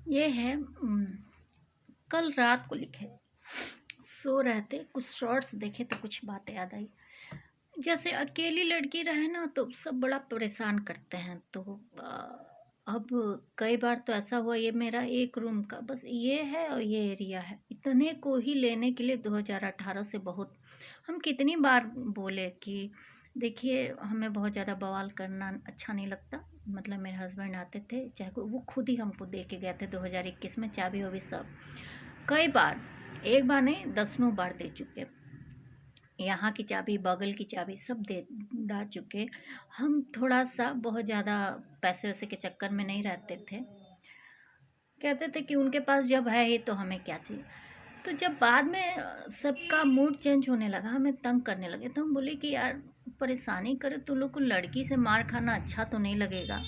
ये है कल रात को लिखे। सो रहे थे, कुछ शॉर्ट्स देखे तो कुछ बातें याद आई। जैसे अकेली लड़की रहे ना तो सब बड़ा परेशान करते हैं। तो अब कई बार तो ऐसा हुआ, ये मेरा एक रूम का बस ये है और ये एरिया है, इतने को ही लेने के लिए 2018 से बहुत हम कितनी बार बोले कि देखिए हमें बहुत ज़्यादा बवाल करना अच्छा नहीं लगता। मतलब मेरे हस्बैंड आते थे, चाहे वो खुद ही हमको दे के गए थे 2021 में चाबी वाबी सब। कई बार, एक बार नहीं दसनों बार दे चुके। यहाँ की चाबी, बगल की चाबी सब दे दा चुके। हम थोड़ा सा बहुत ज़्यादा पैसे वैसे के चक्कर में नहीं रहते थे। कहते थे कि उनके पास जब है ही तो हमें क्या चाहिए। तो जब बाद में सबका मूड चेंज होने लगा, हमें तंग करने लगे, तो हम बोले कि यार परेशानी करे तो लोग को, लड़की से मार खाना अच्छा तो नहीं लगेगा।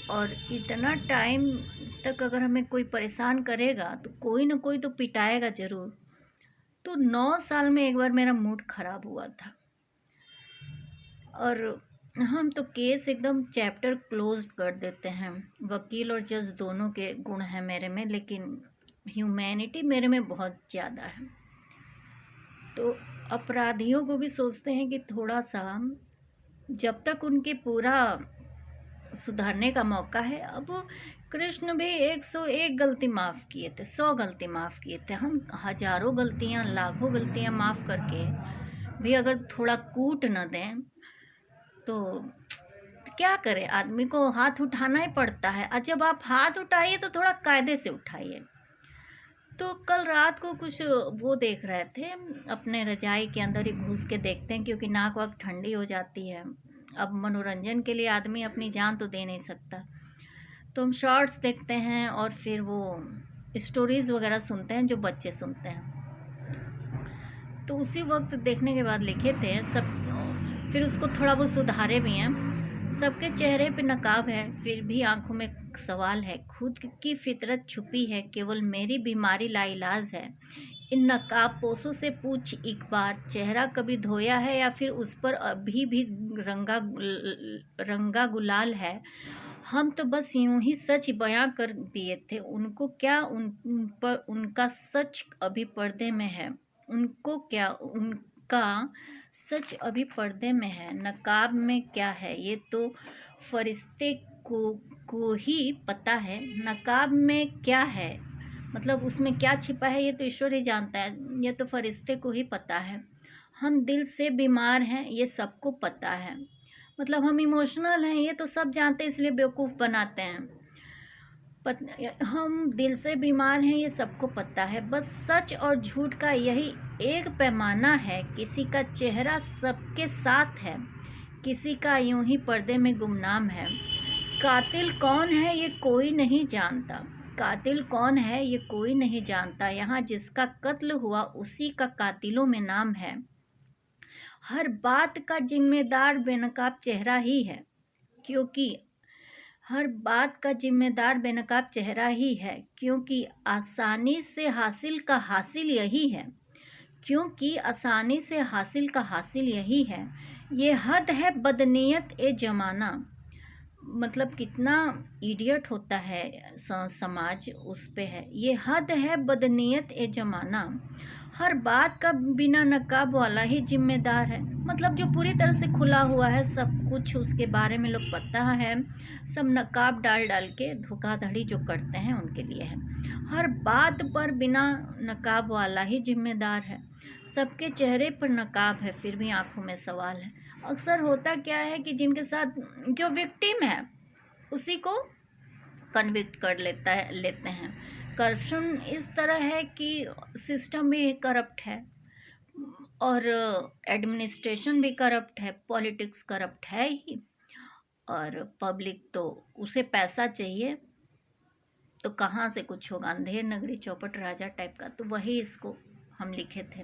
और इतना टाइम तक अगर हमें कोई परेशान करेगा तो कोई ना कोई तो पिटाएगा ज़रूर। तो 9 साल में एक बार मेरा मूड ख़राब हुआ था। और हम तो केस एकदम चैप्टर क्लोज कर देते हैं। वकील और जज दोनों के गुण हैं मेरे में, लेकिन ह्यूमैनिटी मेरे में बहुत ज़्यादा है। तो अपराधियों को भी सोचते हैं कि थोड़ा सा, जब तक उनके पूरा सुधारने का मौका है। अब कृष्ण भी 101 गलती माफ़ किए थे, 100 गलती माफ़ किए थे। हम हजारों गलतियां, लाखों गलतियां माफ़ करके भी अगर थोड़ा कूट न दें तो क्या करे, आदमी को हाथ उठाना ही पड़ता है। और जब आप हाथ उठाइए तो थोड़ा कायदे से उठाइए। तो कल रात को कुछ वो देख रहे थे, अपने रजाई के अंदर ही घुस के देखते हैं, क्योंकि नाक वाक ठंडी हो जाती है। अब मनोरंजन के लिए आदमी अपनी जान तो दे नहीं सकता, तो हम शॉर्ट्स देखते हैं और फिर वो स्टोरीज़ वगैरह सुनते हैं जो बच्चे सुनते हैं। तो उसी वक्त देखने के बाद लिखे थे सब, फिर उसको थोड़ा बहुत सुधारे भी हैं। सबके चेहरे पे नकाब है, फिर भी आंखों में सवाल है। खुद की फितरत छुपी है, केवल मेरी बीमारी लाइलाज है। इन नकाब पोशों से पूछ एक बार, चेहरा कभी धोया है या फिर उस पर अभी भी रंगा गुलाल है। हम तो बस यूं ही सच बयां कर दिए थे, उनको क्या, उन पर उनका सच अभी पर्दे में है। उनको क्या, उनका सच अभी पर्दे में है। नकाब में क्या है ये तो फरिश्ते को ही पता है। नकाब में क्या है, मतलब उसमें क्या छिपा है, ये तो ईश्वर ही जानता है, ये तो फरिश्ते को ही पता है। हम दिल से बीमार हैं, ये सबको पता है। मतलब हम इमोशनल हैं, ये तो सब जानते हैं, इसलिए बेवकूफ़ बनाते हैं। हम दिल से बीमार हैं, ये सबको पता है। बस सच और झूठ का यही एक पैमाना है। किसी का चेहरा सबके साथ है, किसी का यूं ही पर्दे में गुमनाम है। कातिल कौन है ये कोई नहीं जानता, कातिल कौन है ये कोई नहीं जानता। यहाँ जिसका कत्ल हुआ उसी का कातिलों में नाम है। हर बात का जिम्मेदार बेनकाब चेहरा ही है, क्योंकि हर बात का जिम्मेदार बेनकाब चेहरा ही है, क्योंकि आसानी से हासिल का हासिल यही है, क्योंकि आसानी से हासिल का हासिल यही है। ये हद है बदनीयत ए जमाना। मतलब कितना इडियट होता है समाज, उस पे है। ये हद है बदनीयत ए जमाना। हर बात का बिना नकाब वाला ही जिम्मेदार है। मतलब जो पूरी तरह से खुला हुआ है, सब कुछ उसके बारे में लोग पता है, सब नकाब डाल डाल के धोखाधड़ी जो करते हैं उनके लिए है। हर बात पर बिना नकाब वाला ही जिम्मेदार है। सबके चेहरे पर नकाब है, फिर भी आंखों में सवाल है। अक्सर होता क्या है कि जिनके साथ जो विक्टिम है उसी को कन्विक्ट कर लेते हैं। करप्शन इस तरह है कि सिस्टम भी करप्ट है, और एडमिनिस्ट्रेशन भी करप्ट है, पॉलिटिक्स करप्ट है ही। और पब्लिक तो उसे पैसा चाहिए, तो कहाँ से कुछ होगा। अंधेर नगरी चौपट राजा टाइप का, तो वही इसको हम लिखे थे।